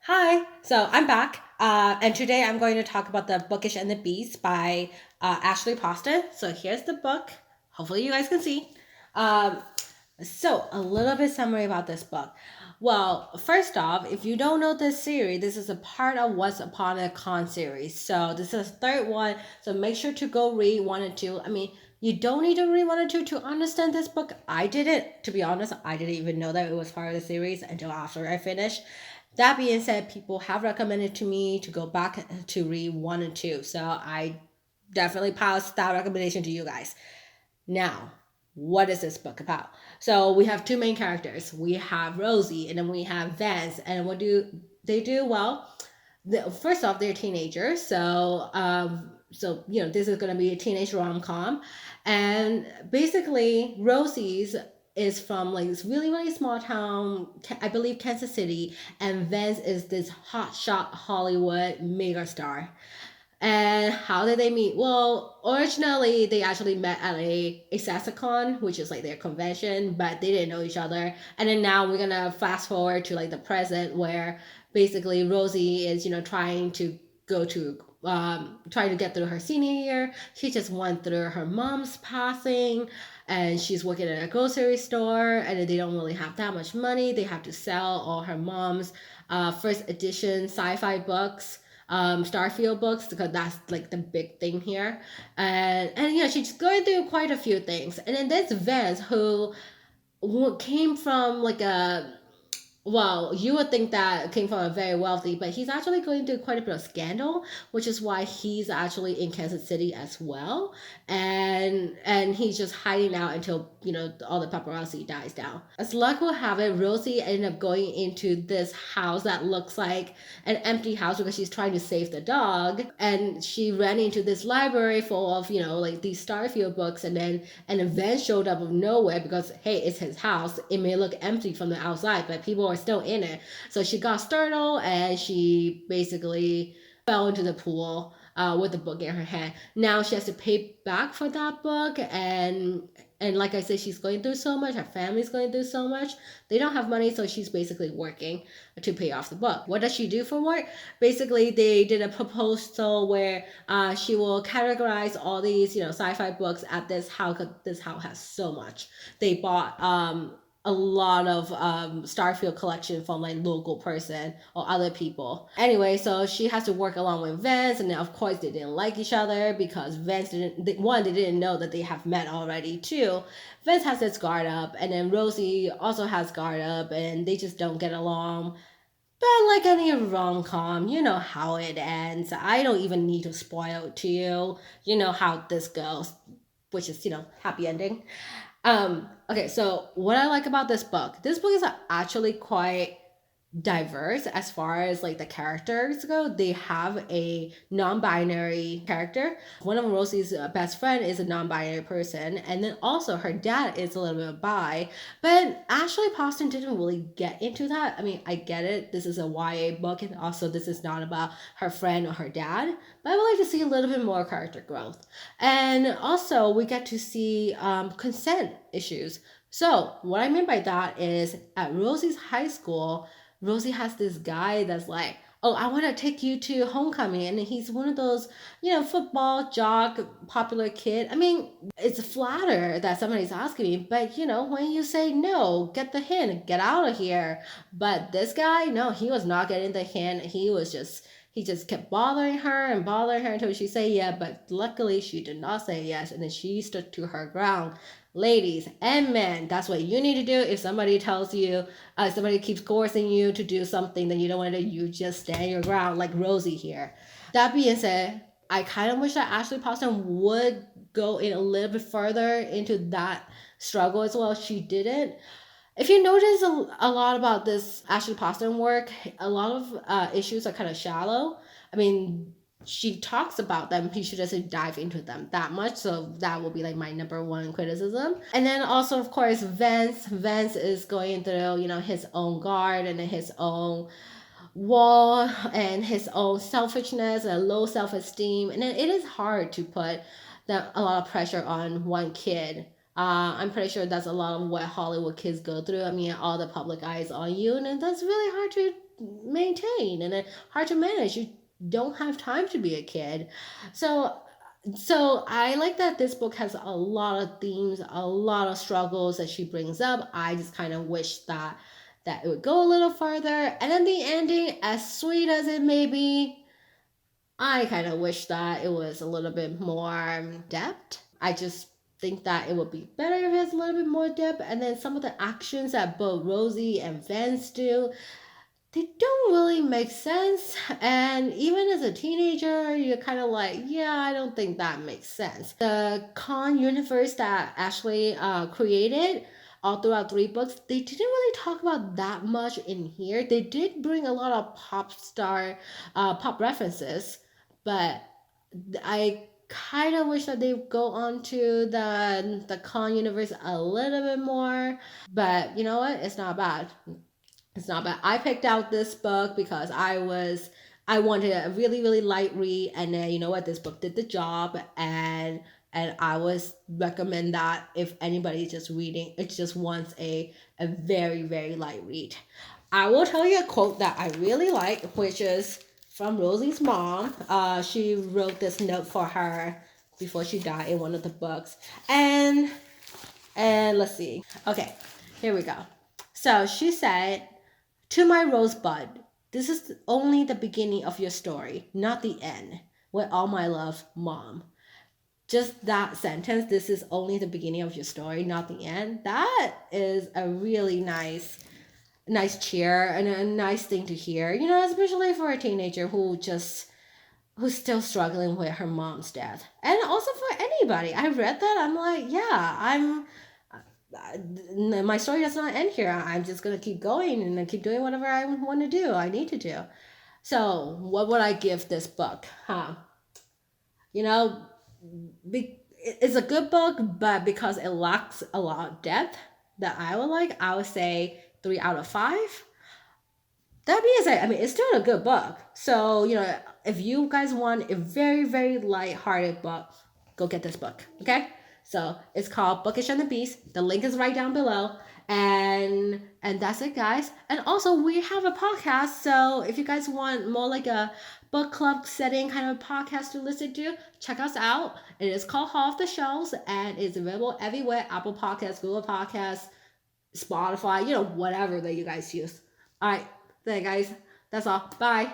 Hi, so I'm back, and today I'm going to talk about the Bookish and the Beast by Ashley Poston. So here's the book. Hopefully, you guys can see. Um, so a little bit summary about this book. Well, first off, if you don't know this series, this is a part of Once Upon a Con series. So this is the third one. So make sure to go read one and two. I mean, you don't need to read one and two to understand this book. I didn't, to be honest. I didn't even know that it was part of the series until after I finished. That being said, people have recommended to me to go back to read one and two. So I definitely pass that recommendation to you guys. Now, what is this book about? So we have two main characters. We have Rosie and then we have Vance. And what do they do? Well, first off, they're teenagers. So this is going to be a teenage rom-com. And basically, Rosie's is from like this really really small town, I believe Kansas City, and Vance is this hotshot Hollywood megastar. And how did they meet? Well, originally they actually met at a Sassacon, which is like their convention, but they didn't know each other. And then now we're gonna fast forward to like the present, where basically Rosie is trying to go to trying to get through her senior year. She just went through her mom's passing, and she's working at a grocery store, and they don't really have that much money. They have to sell all her mom's first edition sci-fi books, Starfield books, because that's like the big thing here. And she's going through quite a few things. And then there's Vance, who came from like a, well, you would think that came from a very wealthy, but he's actually going through quite a bit of scandal, which is why he's actually in Kansas City as well. And he's just hiding out until all the paparazzi dies down. As luck will have it, Rosie ended up going into this house that looks like an empty house because she's trying to save the dog, and she ran into this library full of like these Starfield books, and then an event showed up of nowhere because hey, it's his house. It may look empty from the outside, but people are still in it. So she got startled and she basically fell into the pool with the book in her hand. Now she has to pay back for that book, and like I said, she's going through so much. Her family's going through so much. They don't have money, so she's basically working to pay off the book. What does she do for work? Basically, they did a proposal where she will categorize all these sci-fi books at this house. 'Cause this house has so much. They bought a lot of Starfield collection from like local person or other people. Anyway, so she has to work along with Vance, and then of course they didn't like each other because Vance they didn't know that they have met already. Two, Vance has his guard up, and then Rosie also has guard up, and they just don't get along. But like any rom com, you know how it ends. I don't even need to spoil it to you. You know how this goes, which is happy ending. Okay, so what I like about this book is actually quite diverse as far as like the characters go. They have a non-binary character. One of Rosie's best friend is a non-binary person, and then also her dad is a little bit of bi. But Ashley Poston didn't really get into that. I mean, I get it. This is a YA book, and also this is not about her friend or her dad. But I would like to see a little bit more character growth, and also we get to see consent issues. So what I mean by that is at Rosie's high school, Rosie has this guy that's like, oh, I want to take you to homecoming. And he's one of those, football jock, popular kid. I mean, it's flatter that somebody's asking me, but when you say no, get the hint, get out of here. But this guy, no, he was not getting the hint. He just kept bothering her until she said yeah, but luckily she did not say yes, and then she stood to her ground. Ladies and men, that's what you need to do. If somebody tells you, somebody keeps coercing you to do something that you don't want to do, you just stand your ground like Rosie here. That being said, I kind of wish that Ashley Poston would go in a little bit further into that struggle as well. She didn't. If you notice a lot about this Ashley Poston work, a lot of issues are kind of shallow. I mean, she talks about them, she doesn't dive into them that much. So that will be like my number one criticism. And then also, of course, Vance is going through, his own guard and his own wall and his own selfishness and low self-esteem. And then it is hard to put a lot of pressure on one kid. I'm pretty sure that's a lot of what Hollywood kids go through. I mean, all the public eyes on you, and that's really hard to maintain and hard to manage. You don't have time to be a kid. So so I like that this book has a lot of themes, a lot of struggles that she brings up. I just kind of wish that it would go a little farther. And then the ending, as sweet as it may be, I kind of wish that it was a little bit more depth. I just think that it would be better if it has a little bit more depth. And then some of the actions that both Rosie and Vance do, they don't really make sense. And even as a teenager, you're kind of like, yeah, I don't think that makes sense. The con universe that Ashley created all throughout 3 books, they didn't really talk about that much in here. They did bring a lot of pop references, but I kind of wish that they go on to the con universe a little bit more. But you know what? It's not bad. It's not bad. I picked out this book because I wanted a really really light read, and then you know what, this book did the job, and I was recommend that if anybody just reading, it just wants a very very light read. I will tell you a quote that I really like, which is from Rosie's mom. She wrote this note for her before she died in one of the books, and let's see. Okay, here we go. So she said, to my rosebud, this is only the beginning of your story, not the end. With all my love, Mom. Just that sentence, this is only the beginning of your story, not the end. That is a really nice cheer and a nice thing to hear, you know, especially for a teenager who's still struggling with her mom's death. And also for anybody. I read that, I'm like, yeah, my story does not end here. I'm just gonna keep going and keep doing whatever I want to do. I need to do. So, what would I give this book? You know, it's a good book, but because it lacks a lot of depth that I would like, I would say 3 out of 5. That being said, I mean, it's still a good book. So, you know, if you guys want a very, very light-hearted book, go get this book, okay? So it's called Bookish and the Beast. The link is right down below. And that's it, guys. And also, we have a podcast. So if you guys want more like a book club setting kind of podcast to listen to, check us out. It is called Hall of the Shelves, and it's available everywhere: Apple Podcasts, Google Podcasts, Spotify, you know, whatever that you guys use. All right, there, guys. That's all. Bye.